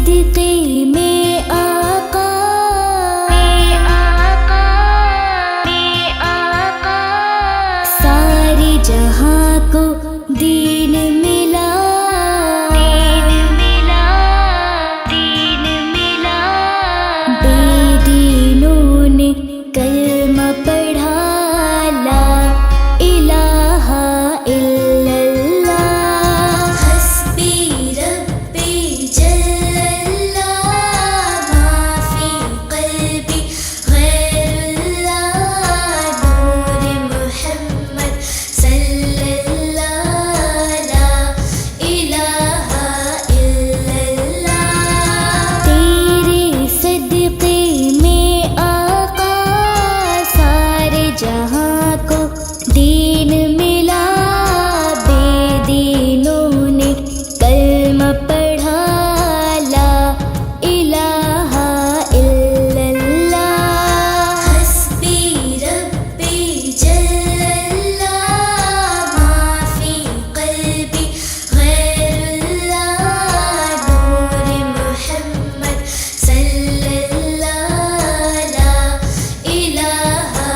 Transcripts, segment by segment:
सदक़े में आका, सारे जहां को दीन मिला, बेदीनों ने कलमा पढ़ा, ला इलाहा इल्लल्लाह। हस्बी रब्बी जल्लल्लाह, माफी क़ल्बी गैरुल्लाह, नूर मुहम्मद सल्लल्लाह, ला इलाहा इल्लल्लाह। तेरे सदक़े में आका, सारे जहां को दीन मिला, बेदीनों ने कलमा पढ़ा, ला इलाहा इल्लल्लाह। हस्बी रब्बी जल्लल्लाह, माफी क़ल्बी गैरुल्लाह, नूर मुहम्मद सल्लल्लाह, ला इलाहा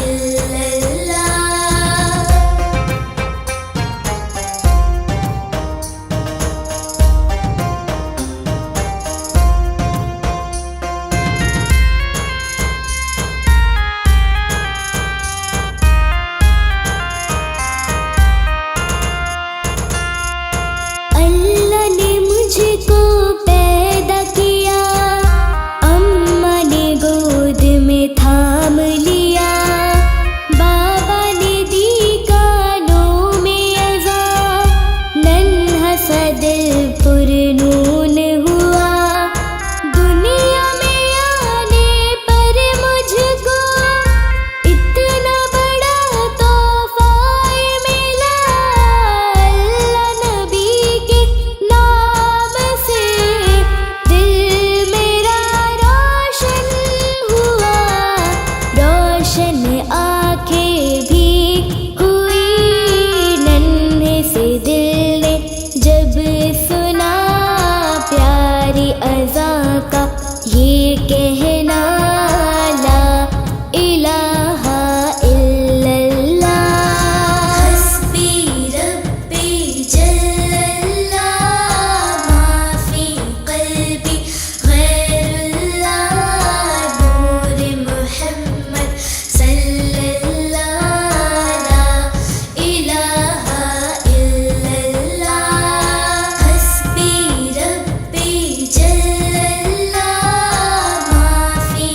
इल्लल्लाह। अल्लाह ने मुझको पैदा किया, अम्मा ने गोद में थाम लिया, बाबा ने दी कानों में अज़ान, नन्हा सा दिल पुरनून हुआ, दुनिया में आने पर मुझको इतना बड़ा तोहफा मिला। अल्लाह नबी के नाम से दिल मेरा रोशन हुआ, रोशन आँखें भी हुई, नन्हे से दिल ने जब सुना प्यारी अज़ा का ये कहना, ला इलाहा इल्लल्लाह। हस्बी रब्बी जल्लल्लाह, माफी क़ल्बी गैरुल्लाह, नूर मुहम्मद सल्लल्लाह, ला इलाहा इल्लल्लाह। हस्बी रब्बी जल्लल्लाह, माफी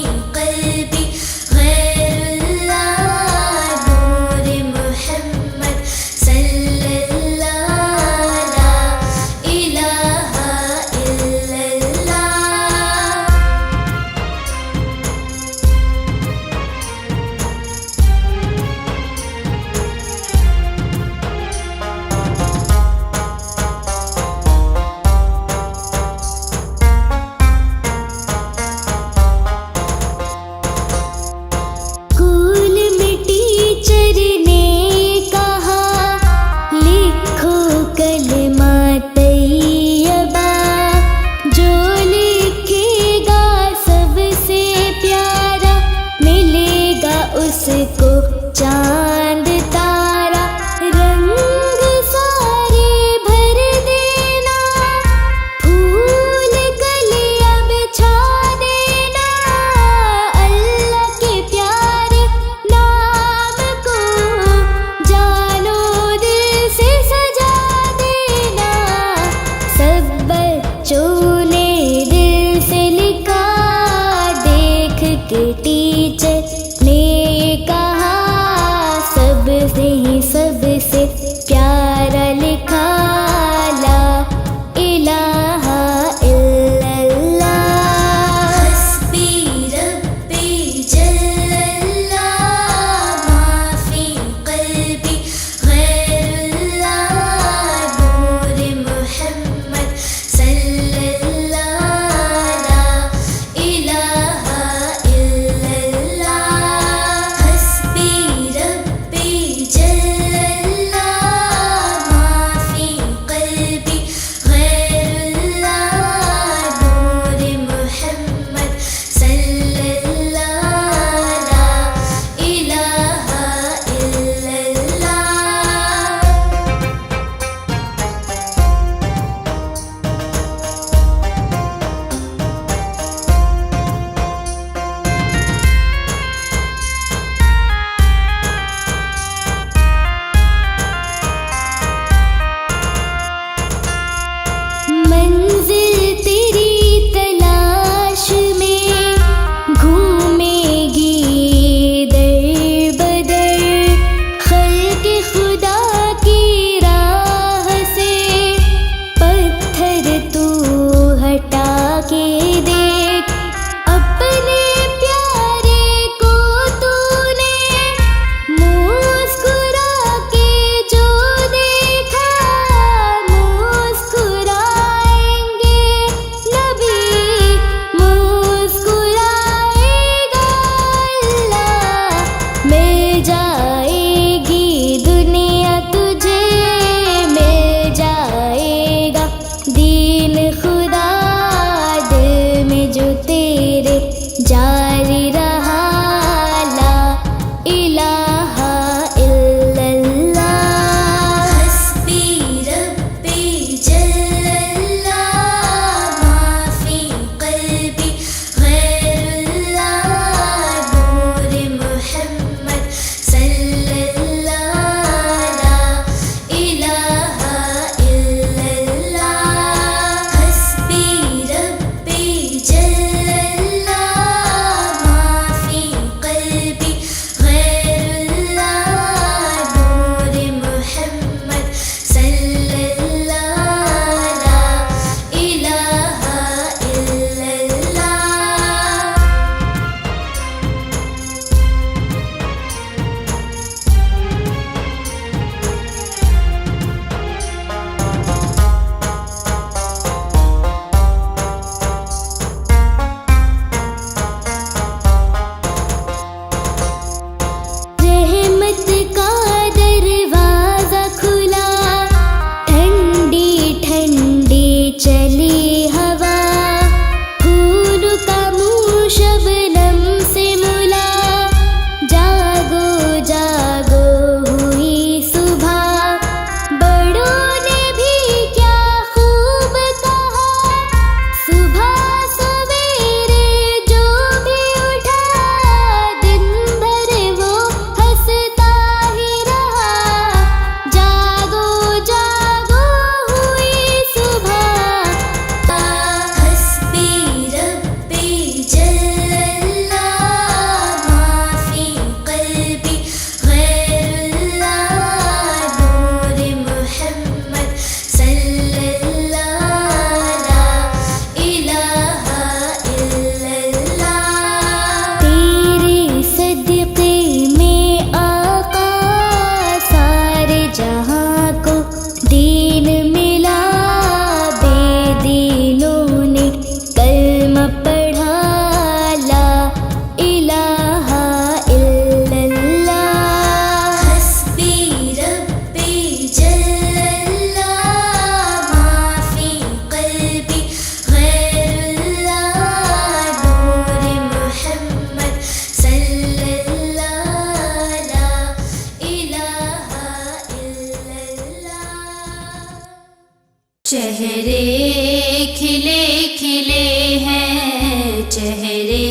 खिले खिले हैं, चेहरे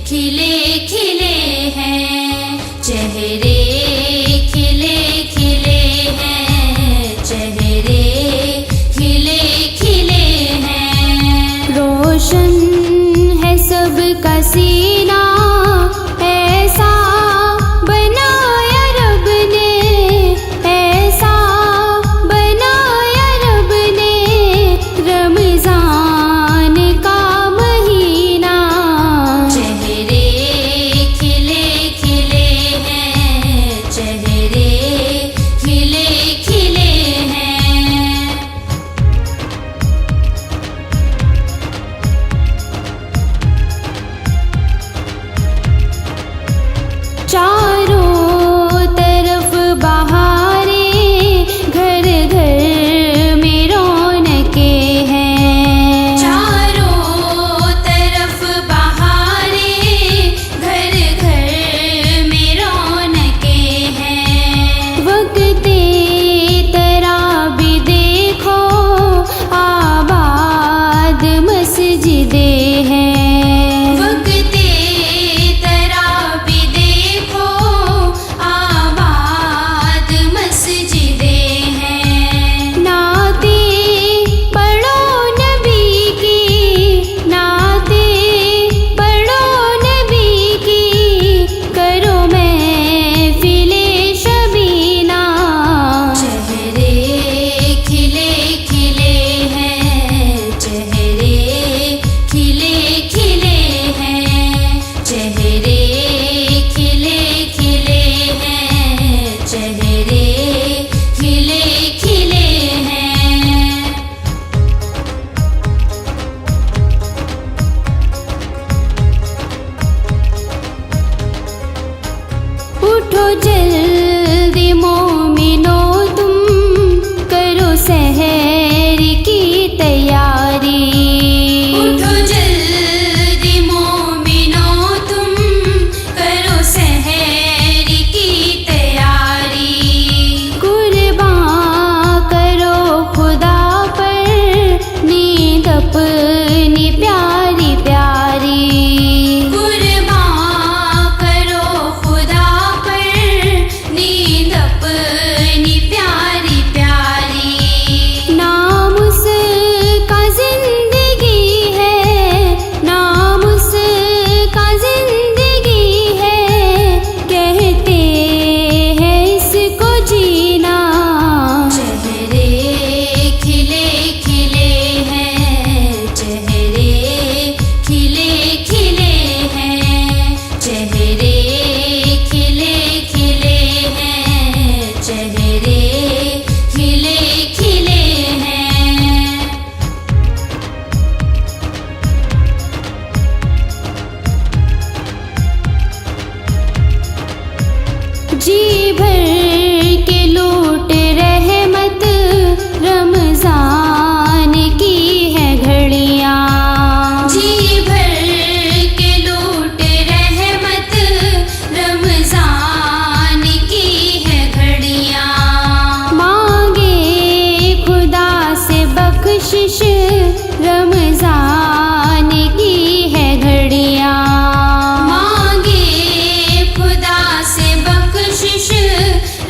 खिले खिले हैं, चेहरे खिले खिले हैं, चेहरे खिले खिले हैं। रोशन है सबका सीना, ऐसा बनाया रब ने, ऐसा बनाया रब ने, रमजान का महीना। चेहरे खिले खिले हैं, चेहरे खिले खिले हैं। चारों तरफ बहारें, घर घर में रौनकें हैं। चारों तरफ बहारें, घर घर में रौनकें हैं। वक्ते तराबी देखो, आबाद मस्जिदें हैं। वक्ते तराबी देखो, आबाद मस्जिदें हैं। नाते पढ़ो नबी की, नाते पढ़ो नबी की, करो महफिले शबीना। चेहरे खिले खिले हैं, चेहरे खिले खिले हैं, चेहरे खिले खिले हैं, चेहरे खिले खिले हैं। उठो जल्दी मोमिनो, तुम करो सहर की तैयारी। उठो जल्दी मोमिनो, तुम करो सहर की तैयारी। कुर्बान करो खुदा पर नींद अपनी प्यारी प्यारी। कुर्बान करो खुदा पर नींद अपनी प्यारी प्यारी। नाम उसका जिंदगी है, नाम उसका जिंदगी है, कहते हैं इसको जीना। चेहरे खिले खिले हैं, चेहरे खिले खिले हैं, चेहरे खिले खिले हैं, चेहरे खिले खिले हैं। जी भर के लूट रहमत, रमजान की है घड़ियाँ। जी भर के लूट रहमत, रमजान की है घड़ियाँ। मांगे खुदा से बख्शिश, रमजान की है घड़ियाँ। मांगे खुदा से बख्शिश,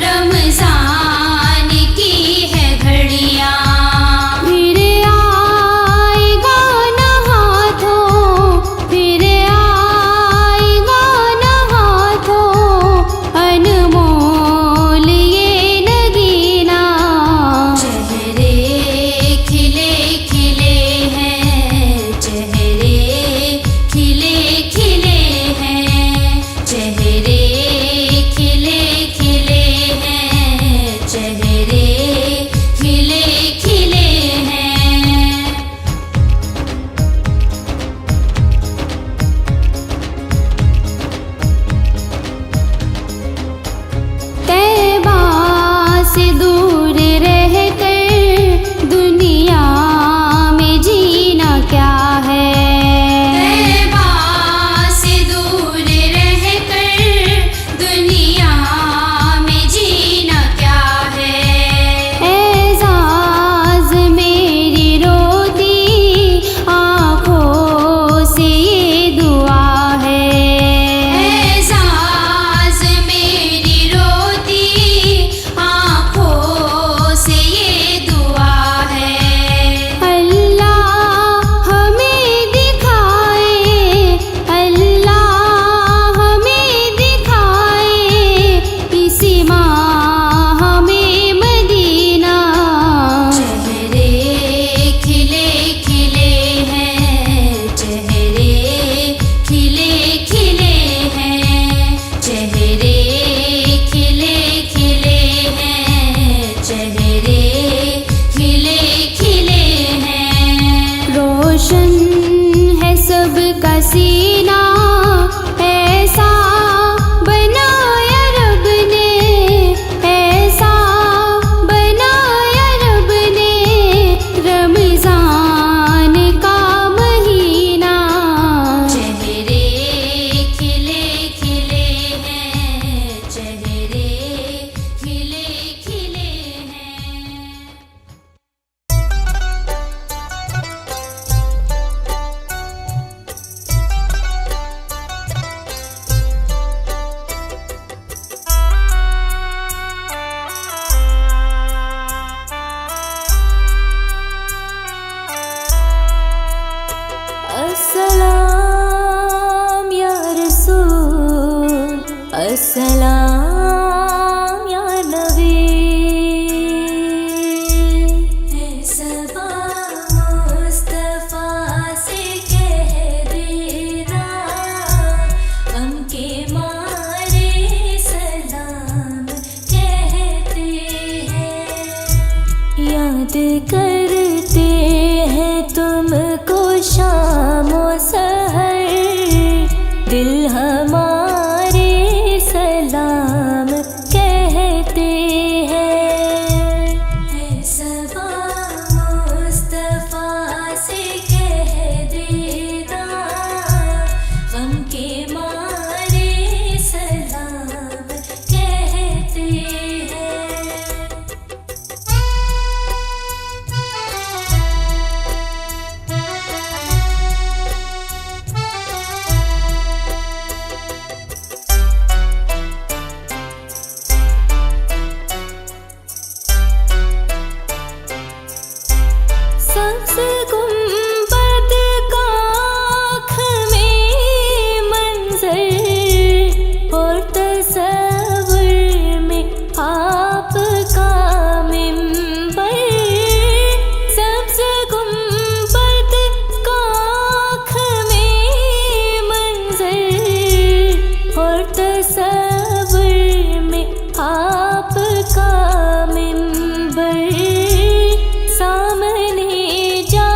रमजान की है घड़ियाँ। फिर आएगा न हाथों, फिर आएगा न हाथों, अनमोल ये नगीना। चेहरे खिले खिले हैं, का सीना ऐसा बनाया रब ने, ऐसा बनाया रब ने, रमजान का महीना। चेहरे खिले खिले हैं, चेहरे खिले खिले हैं। अस्सलाम या रसूल, अस्सलाम या नबी। है सबा मुस्तफा से कह देना, गम के मारे सलाम कहते हैं। याद करते हैं तुमको शामो सहर, दिल हमारे सलाम कहते हैं। है सबा मुस्तफा से कह देना, गम के मारे सलाम कहते हैं। सब्ज़ गुंबद का आँख में मंज़र, और तसव्वुर में आपका मिंबर। सब्ज़ गुंबद का आँख में मंज़र, और तसव्वुर में आपका मिंबर। सामने जा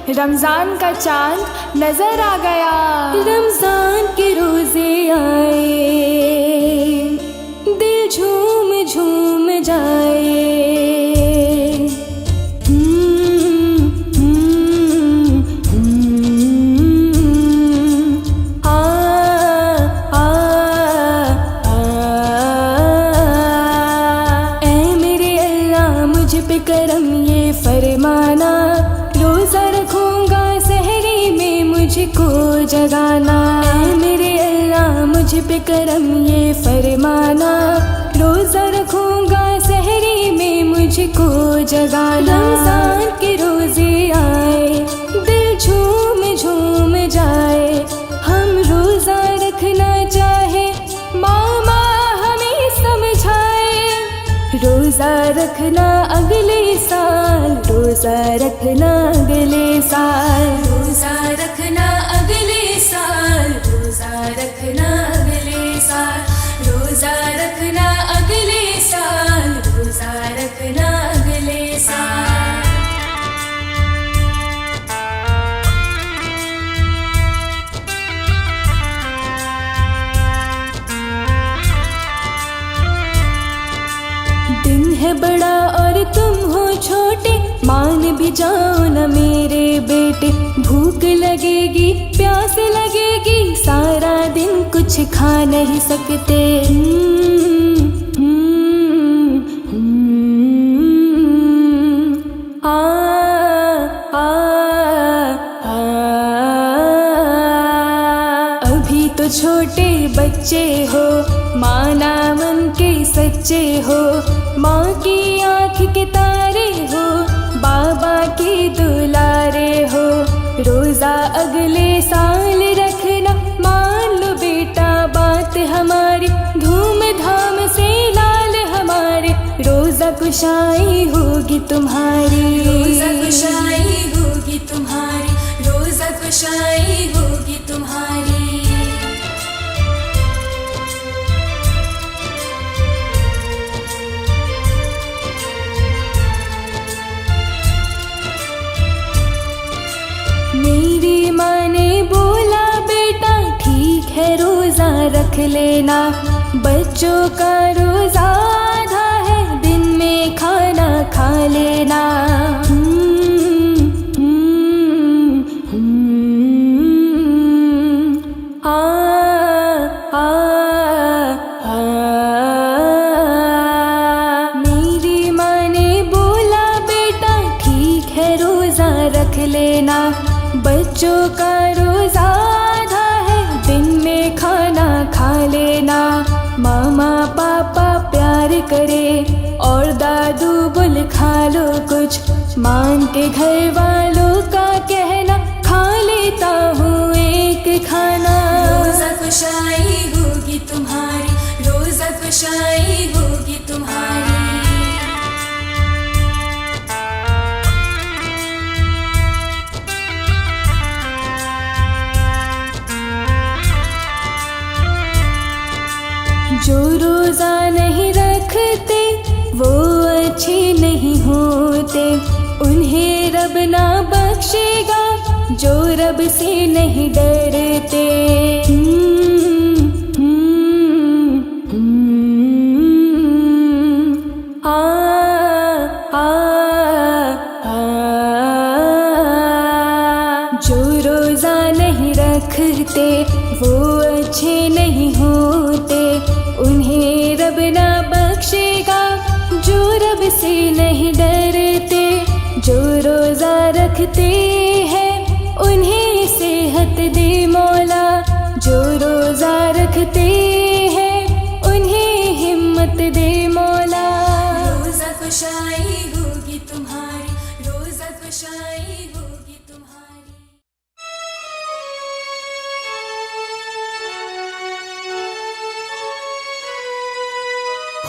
रमज़ान का चांद नजर आ गया। रमजान के रोजे आए, दिल झूम झूम जाए। करम ये फरमाना, रोज़ा रखूंगा सहरी में मुझको जगाना। ऐ मेरे अल्लाह मुझ पे करम ये फरमाना, रोज़ा रखूंगा सहरी में मुझको जगाना। रमज़ान के रोज़े आए, दिल झूम झूम जाए। हम रोज़ा रखना चाहे, मामा हमें समझाए। रोज़ा रखना अगले साल, रोज़ा रखना अगले साल, रोज़ा रखना अगले साल, रोज़ा रखना अगले साल, रोज़ा रखना अगले साल, रोज़ा रखना अगले साल। दिन है बड़ा और तुम हो छोटे, मान भी जाओ न मेरे बेटे। भूख लगेगी प्यास लगेगी, सारा दिन कुछ खा नहीं सकते। आ आ आ अभी तो छोटे बच्चे हो, माना मन के सच्चे हो। माँ की आँख के तारे हो, बाबा के दुलारे हो। रोज़ा अगले साल रखना, मान लो बेटा बात हमारी। धूमधाम से लाल हमारे, रोज़ा कुशाई होगी तुम्हारी। रोज़ा कुशाई होगी तुम्हारी, रोज़ा कुशाई होगी तुम्हारी। मेरी माँ ने बोला बेटा ठीक है रोज़ा रख लेना। बच्चों का रोज़ा आधा है, दिन में खाना खा लेना। आ आ आ मेरी माँ ने बोला बेटा ठीक है रोज़ा रख लेना। बच्चों का रोज़ा आधा है, दिन में खाना खा लेना। मामा पापा प्यार करे और दादू बोल खा लो कुछ। मान के घर वालों का कहना, खा लेता हूँ एक खाना। रोज़ा कुशाई होगी तुम्हारी, रोज़ा कुशाई होगी तुम्हारी। जो रोज़ा नहीं रखते वो अच्छे नहीं होते। उन्हें रब ना बख्शेगा जो रब से नहीं डरते। आ आ आ जो रोज़ा नहीं रखते वो अच्छे नहीं होते। उन्हें रब ना बख्शेगा जो रब से नहीं डरते। जो रोज़ा रखते हैं उन्हें सेहत दे मौला। जो रोज़ा रखते हैं उन्हें हिम्मत दे मौला। रोज़ा कुशाई होगी तुम्हारी, रोज़ा कुशाई होगी तुम्हारी।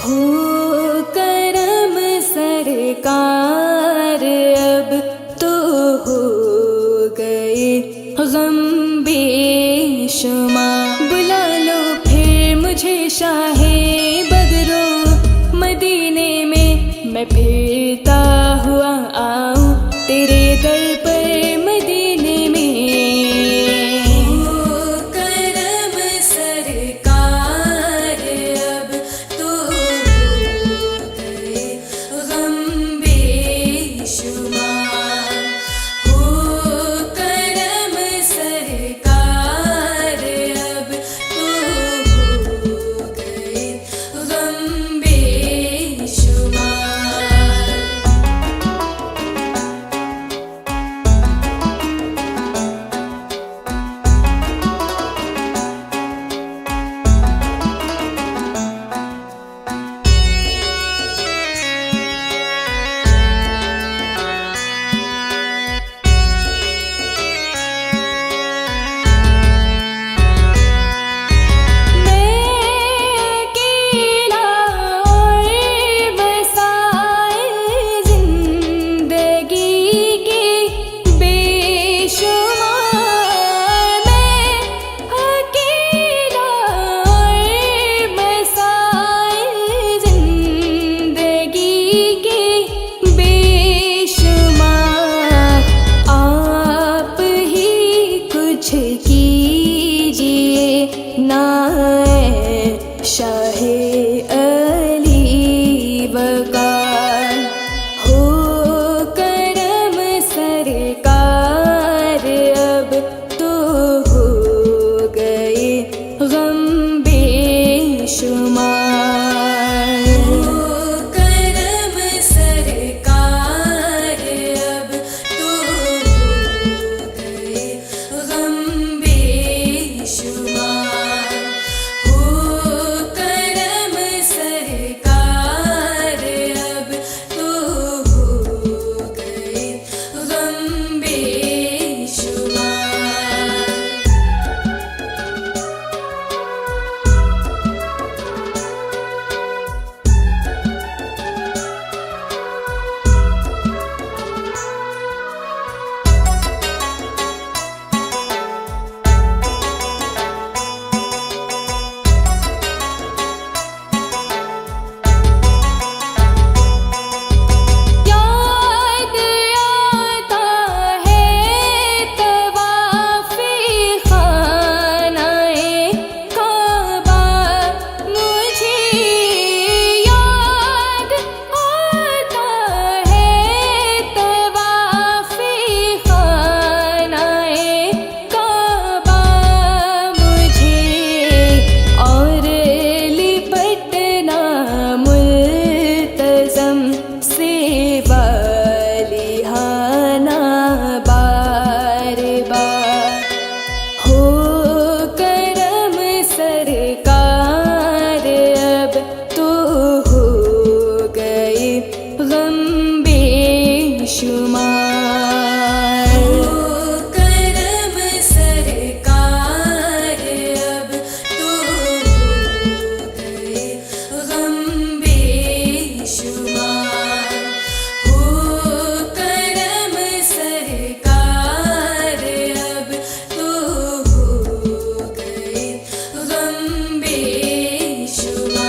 हो करम सरकार अब तो हो गए गम बेशुमार। बुला लो फिर मुझे शाहे बगरो मदीने में, मैं फिरता हुआ आऊं तेरे दर पर मदीने। करम सरकार अब तो गए गम बेशुमार। हो करम सरकार अब तो गए गम बेशुमार।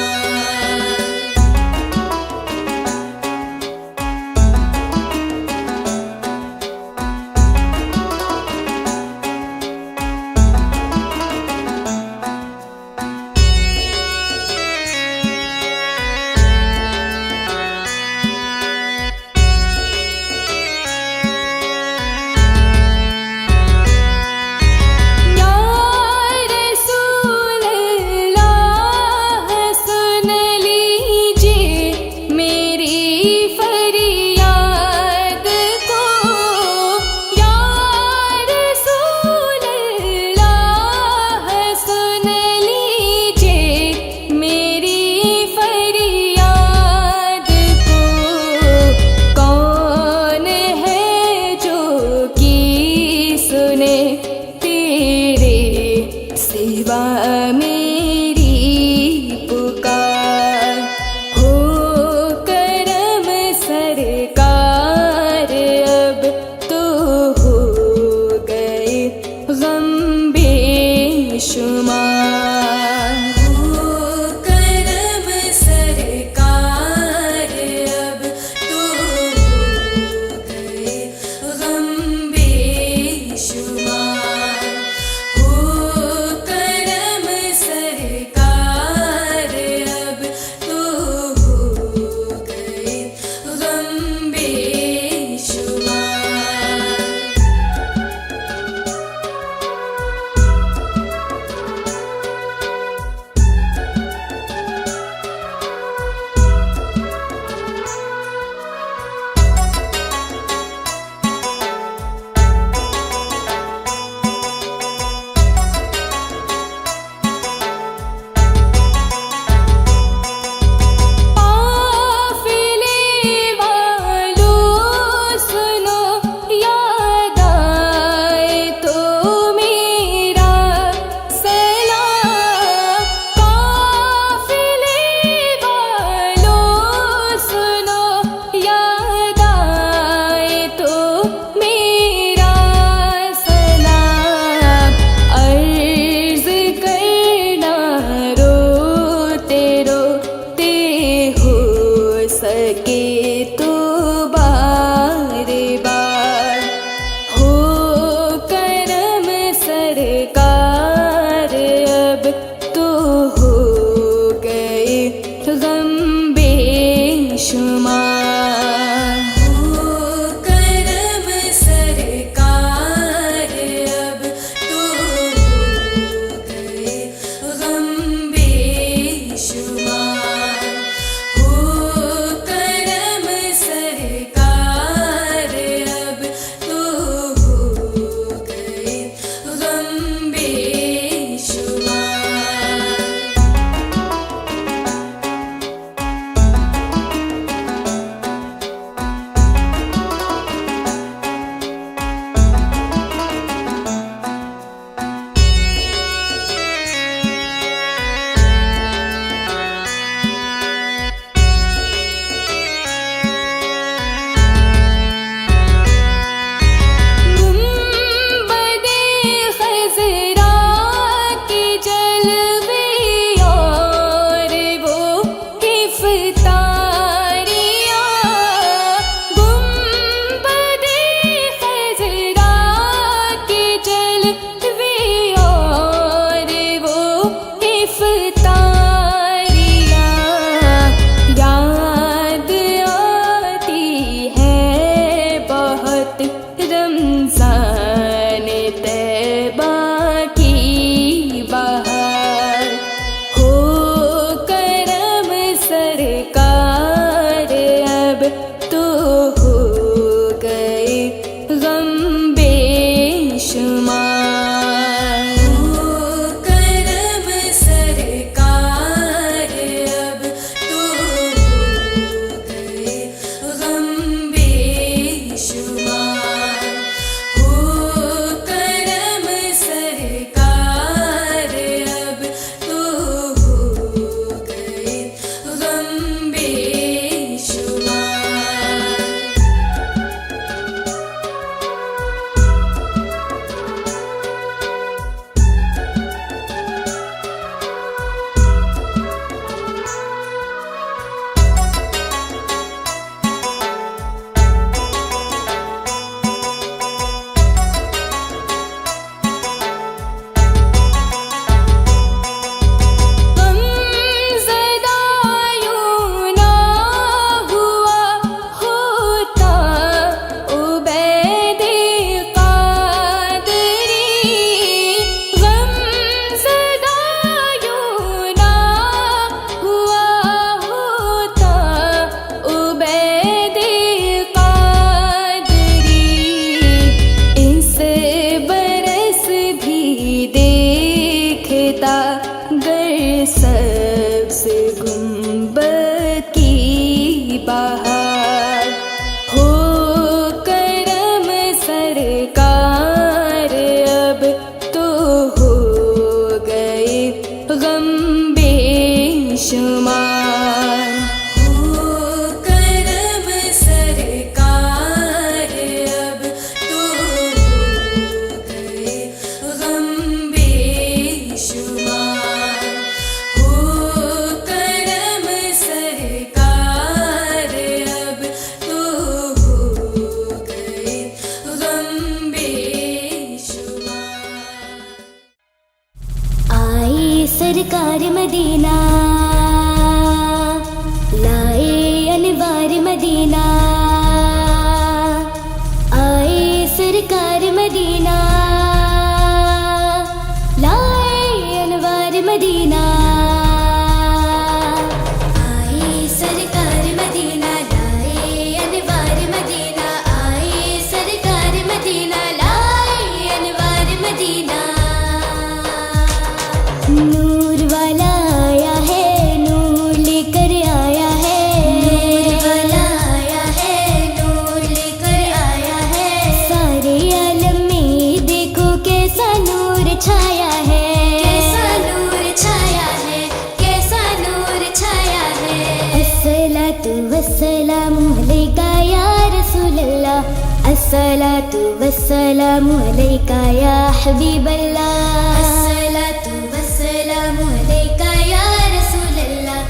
अस्सलातु वस्सलामु अलैका या हबीबल्लाह, अस्सलातु वस्सलामु अलैका या रसूलल्लाह,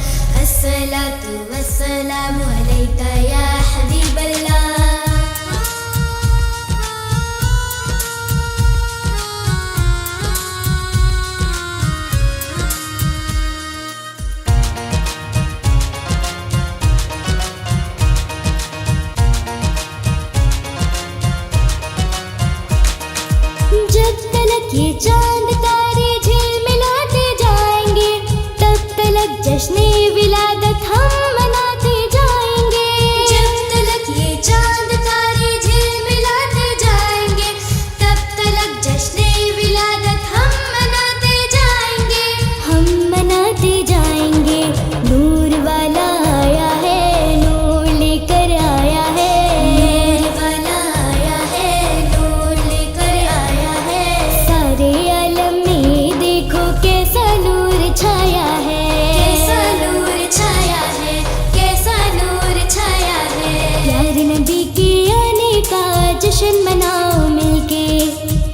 अस्सलातु वस्सलामु अलैका या हबीबल्लाह। जब तलक ये चांद तारे झिलमिलाते जाएंगे, तब तलक जश्ने विलादत हम मनाते जाएंगे। जब तलक ये चांद तारे झिलमिलाते जाएंगे, तब तलक जश्ने विलादत हम मनाते जाएंगे, हम मनाते जाएंगे। नूर वाला आया है, नूर लेकर आया है, नूर वाला आया है, नूर लेकर आया है। सारे आलम में देखो कैसा नूर छाया है, कैसा नूर छाया है, कैसा नूर छाया है। प्यारे नबी के आने का जश्न मनाओ मिलके,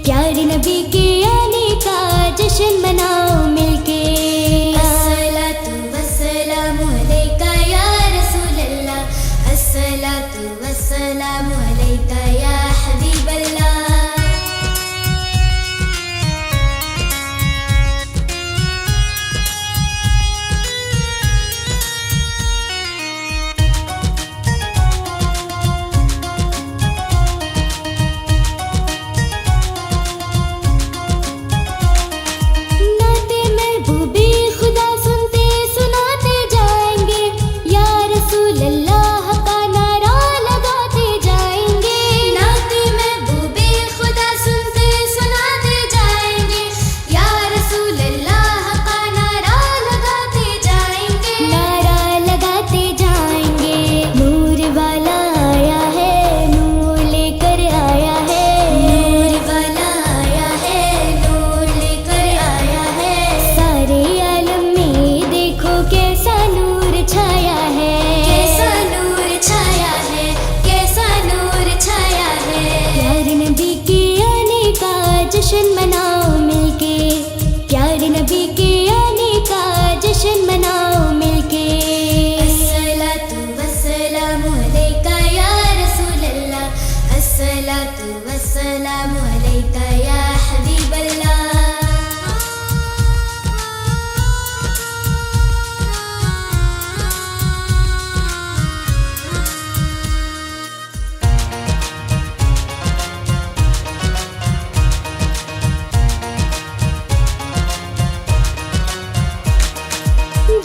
प्यारे नबी के आने का जश्न मनाओ मिलके। अस्सलातु वस्सलामु अलैका या रसूलल्लाह, अस्सलातु वस्सलामु अलैका या हबीबल्लाह। नाते महबूबे खुदा सुनते सुनाते जाएंगे, या रसूल अल्लाह का नारा लगाते जाएंगे। नाते महबूबे खुदा सुनते सुनाते जाएंगे, या रसूल अल्लाह का नारा लगाते जाएंगे, नारा लगाते जाएंगे। नूर वाला आया है, नूर लेकर आया है, नूर वाला आया है, नूर लेकर आया है। सारे आलम में देखो कैसा नूर छाया है, कैसा नूर छाया है, कैसा नूर छाया है। प्यारे नबी के आने का जश्न मनाओ मिलके, प्यारे नबी के आने का जश्न मनाओ मिलके। अस्सलातु वस्सलामु अलैका या रसूलल्लाह, अस्सलातु वस्सलामु अलैका या हबीबल्लाह।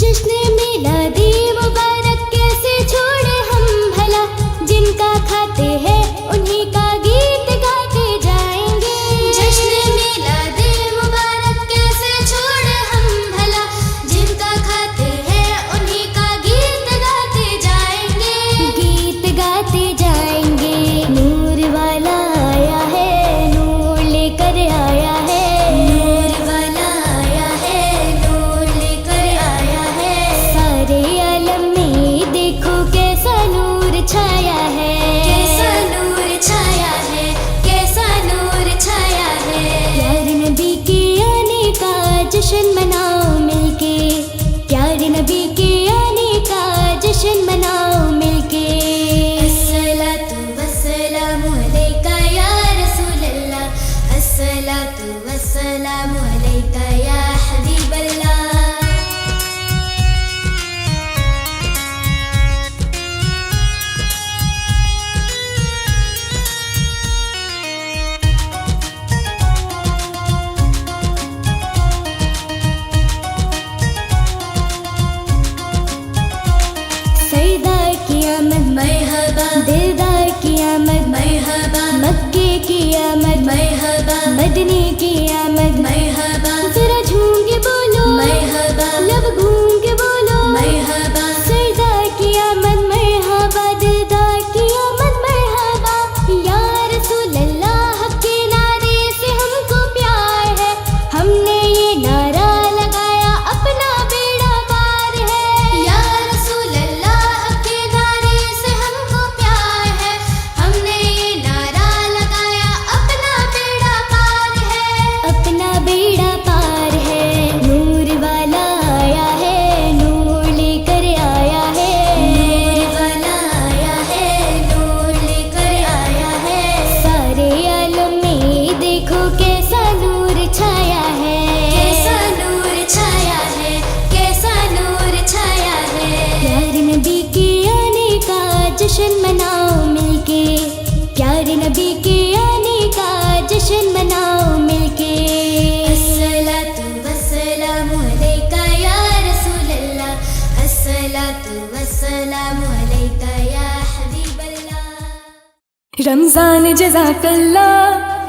जश्न मिलादी मुबारक कैसे छोड़े हम भला, जिनका खाते हैं उन्हीं का गीत गाते जाएंगे। जश्न मिलादी मुबारक कैसे छोड़े हम भला, जिनका खाते हैं उन्हीं का गीत गाते जाएंगे, गीत गाते जाएंगे। नूर वाला आया है, नूर लेकर आया है, नूर वाला आया है, नूर लेकर आया है। सारे आलम में देखो कैसा नूर छाया है, कैसा नूर छाया है, कैसा नूर छाया है। प्यारे नबी के आने का जश्न मनाओ मिलके, प्यारे नबी के आने का जश्न मनाओ मिलके। अस्सलातु वस्सलामु अलैका या रसूलल्लाह, अस्सलातु वस्सलामु अलैका या हबीबल्लाह। सरदार की आमद मरहबा, दिलदार की आमद मरहबा, मक्के की आमद मरहबा, मदनी की आमद मरहबा। जरा झूम के बोलो मरहबा, लब घूम के बोलो मरहबा। सरदार की आमद मरहबा, दिलदार की आमद मरहबा। या रसूल अल्लाह के नारे से हमको प्यार है, हमने ये नारा लगाया अपना बेड़ा पार है। या रसूल अल्लाह के नारे से हमको प्यार है, हमने ये नारा जश्न मनाओ मिलके, प्यारे नबी के आने का जश्न मनाओ मिलके। अस्सलातु वस्सलामु अलैका या रसूल अल्लाह, अस्सलातु वस्सलामु अलैका या हबीब अल्लाह। रमजान जज़ाकल्लाह,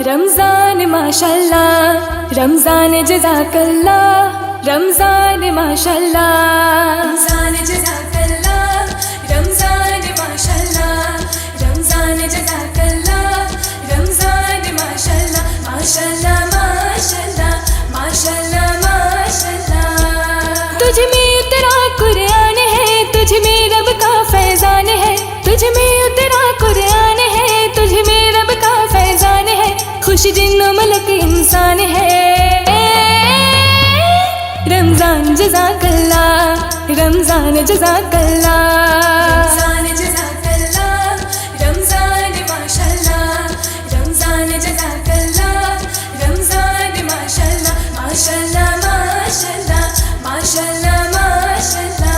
रमजान माशाल्लाह, रमजान जज़ाकल्लाह, रमजान माशाल्लाह, रमजान जज़ाकल्लाह, रमजान माशाल्लाह, रमजान जज़ाकल्लाह, रमजान माशाल्लाह, माशाल्लाह माशाल्लाह, माशाल्लाह माशाल्लाह। तुझ में उतरा कुरान है, तुझ में रब का फैजान है, तुझ में उतरा कुरान है, तुझ में रब का फैजान है, खुश जिन्नो मलक इंसान है। रमजान जज़ाकल्लाह, रमजान जज़ाकल्लाह, रमजान जज़ाकल्लाह, रमजान माशाल्लाह, रमजान जज़ाकल्लाह, रमजान माशाल्लाह, माशाल्लाह माशाल्लाह, माशाल्लाह माशाल्लाह।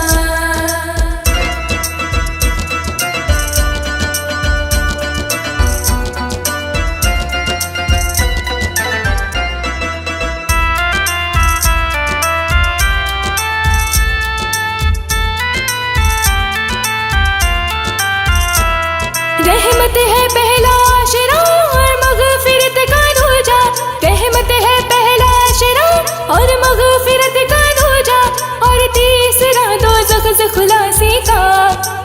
रहमत है पहला आशरा और मग़फ़िरत का दूजा, रहमत है पहला आशरा और मग़फ़िरत का दूजा, और तीसरा दोज़ख से खुलासी का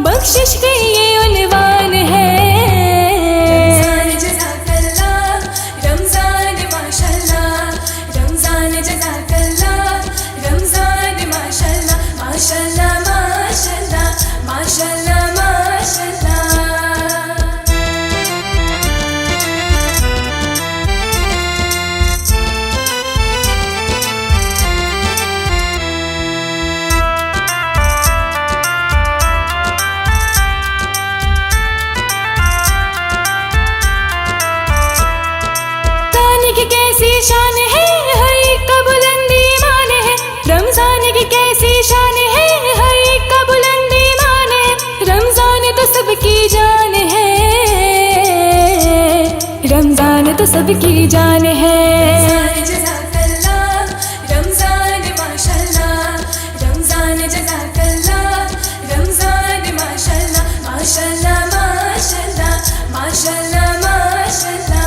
बख्शिश के ये उन्वान है। रमजान जज़ाकल्लाह, रमजान माशाल्लाह, रमजान जज़ाकल्लाह, रमजान माशाल्लाह, माशाल्लाह माशाल्लाह, माशाल्लाह माशाल्लाह। कैसी शान है का बुलंदी मान है, रमजान की कैसी शान है का बुलंदी मान है, रमजान तो सबकी जान है, रमजान तो सबकी जान है। रमजान जज़ाकल्लाह, रमजान माशाल्लाह, रमजान जज़ाकल्लाह, रमजान माशाल्लाह, माशाल्लाह माशाल्लाह, माशाल्लाह माशाल्लाह।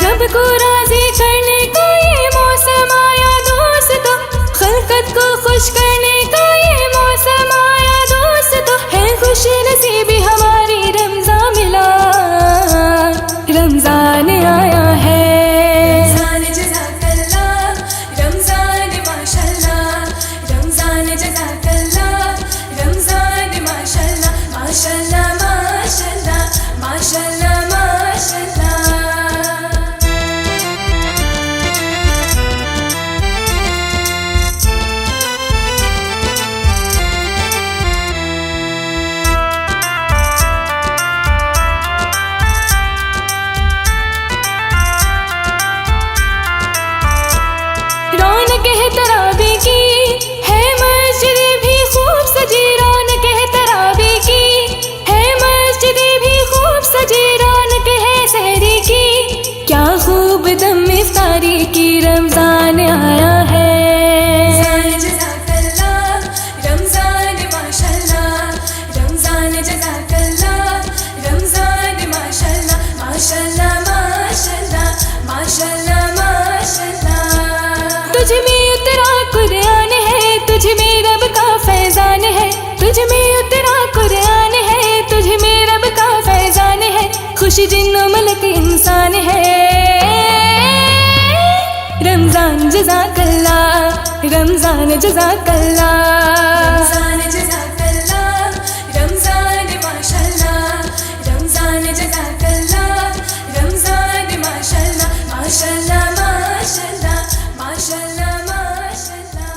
रब को राज़ी करने का ये मौसम आया दोस्तों, खल्क़त को खुश करने का ये मौसम आया दोस्तों, है खुश नसीबी हमारी रमज़ान मिला, रमज़ान आया है। रमज़ान जज़ाकल्लाह, रमज़ान माशाल्लाह, रमज़ान जज़ाकल्लाह, रमज़ान माशाल्लाह, माशाल्लाह माशाल्लाह, माशाल्लाह माशाल्लाह। रौनक है तरावी की है मस्जिद भी खूब सजी, रौनक है तरावी की है मस्जिद भी खूब सजी, रौनक है सहरी की क्या खूब दम इफ्तारी की, रमजान आया है। रमजान जज़ाकल्लाह, रमजान माशाल्लाह, रमजान जज़ाकल्लाह, रमजान माशाल्लाह, माशाल्लाह माशाल्लाह, माशाल्लाह माशाल्लाह। तुझ में उतरा कुरान है, तुझ में रब का फैजान है, तुझ में उतरा कुरान है, तुझ में रब का फैजान है, खुश जिन्नो मलक इंसान है। रमजान जज़ाकल्लाह, रमजान जज़ाकल्लाह, रमजान जज़ाकल्लाह, रमजान माशाल्लाह, रमजान जज़ाकल्लाह, रमजान माशाल्लाह, माशाल्लाह माशाल्लाह, माशाल्लाह माशाल्लाह।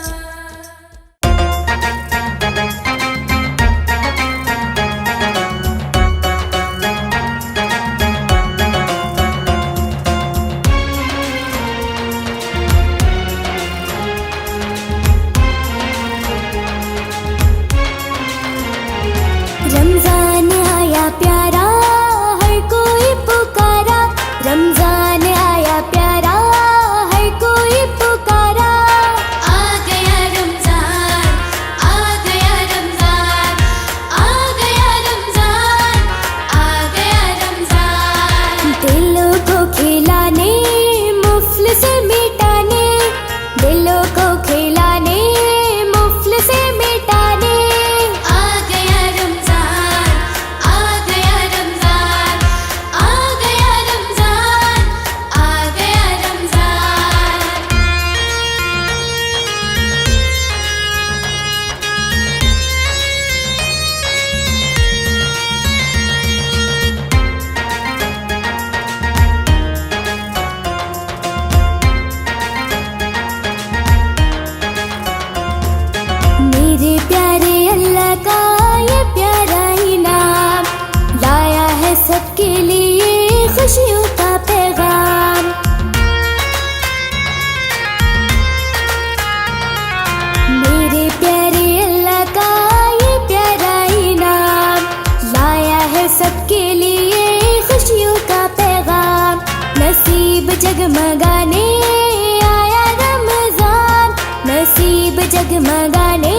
जगमगाने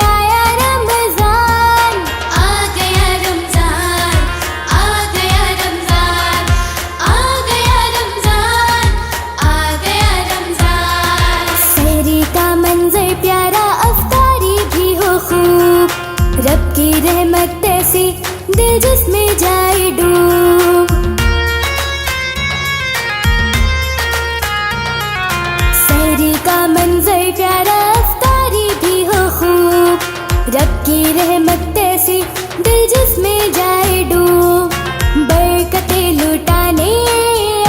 आया रमजान। आ गया रमजान, आ गया रमजान, आ गया रमजान, आ गया रमजान। सहरी का मंजर प्यारा, अफ्तारी भी हो खूब, रब की रहमत ऐसी दिल जिसमें जाए डूब। सहरी का मंजर प्यारा, अफ्तारी भी हो खूब, रब की रहमत ऐसी दिल जिसमें जाए डूब। बरकतें लुटाने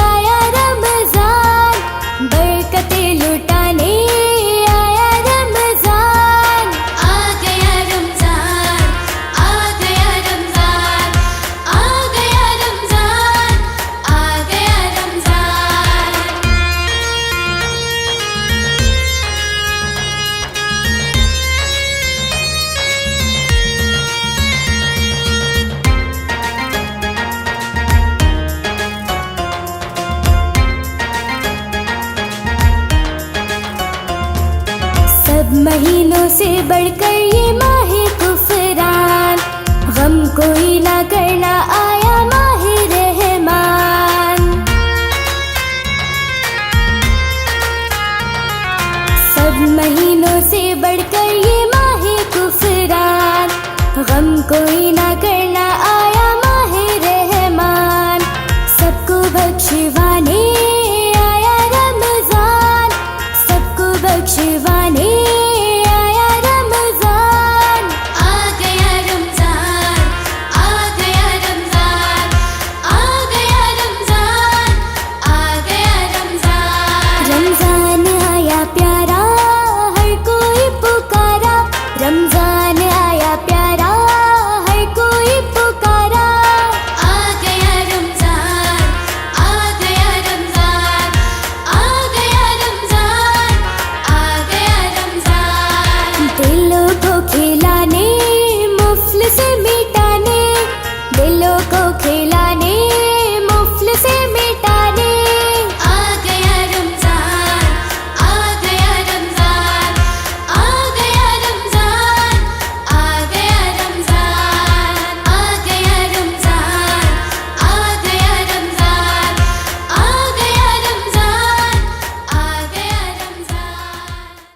आया रमजान, बरकतें लुटाने आया रमजान। आ गया रमजान, आ गया रमजान, आ गया रमजान, आ गया रमजान। सब महीनों से बढ़कर ये माहे कुफरान, गम कोई ना करना आया माहे रहमान। सब महीनों से बढ़कर ये माहे कुफरान, गम कोई ना करना